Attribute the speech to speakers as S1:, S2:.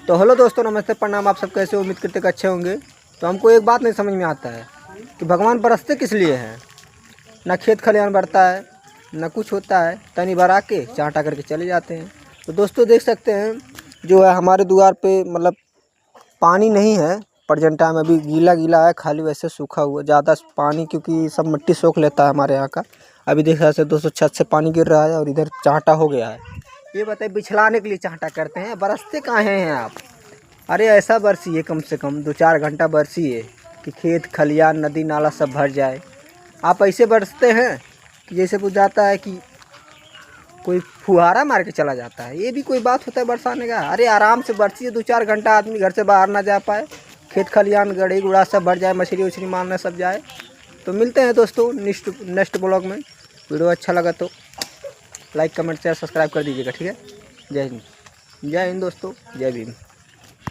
S1: तो हेलो दोस्तों, नमस्ते, प्रणाम। आप सब कैसे, उम्मीद करते कि अच्छे होंगे। तो हमको एक बात नहीं समझ में आता है कि भगवान बरसते किस लिए हैं। ना खेत खलिहान बढ़ता है, ना कुछ होता है, तनी भरा के चांटा करके चले जाते हैं। तो दोस्तों देख सकते हैं जो है हमारे द्वार पे मतलब पानी नहीं है प्रेजेंट टाइम, अभी गीला गीला है, खाली वैसे सूखा हुआ। ज़्यादा पानी क्योंकि सब मिट्टी सोख लेता है हमारे यहाँ का। अभी देख सकते हैं दोस्तों, छत से पानी गिर रहा है और इधर चांटा हो गया है। ये बताइए, बिछलाने के लिए चांटा करते हैं, बरसते कहाँ हैं आप। अरे ऐसा बरसिए, कम से कम 2-4 घंटा बरसिए कि खेत खलियान नदी नाला सब भर जाए। आप ऐसे बरसते हैं कि जैसे बुझाता है कि कोई फुहारा मार के चला जाता है। ये भी कोई बात होता है बरसाने का। अरे आराम से बरसिए, 2-4 घंटा आदमी घर से बाहर ना जा पाए, खेत खलियान गढ़ी गुड़ा सब भर जाए, मछली उछली मारने सब जाए। तो मिलते हैं दोस्तों नेक्स्ट ब्लॉग में। वीडियो अच्छा लगा तो लाइक कमेंट शेयर सब्सक्राइब कर दीजिएगा, ठीक है। जय हिंद, जय हिंद दोस्तों, जय भीम।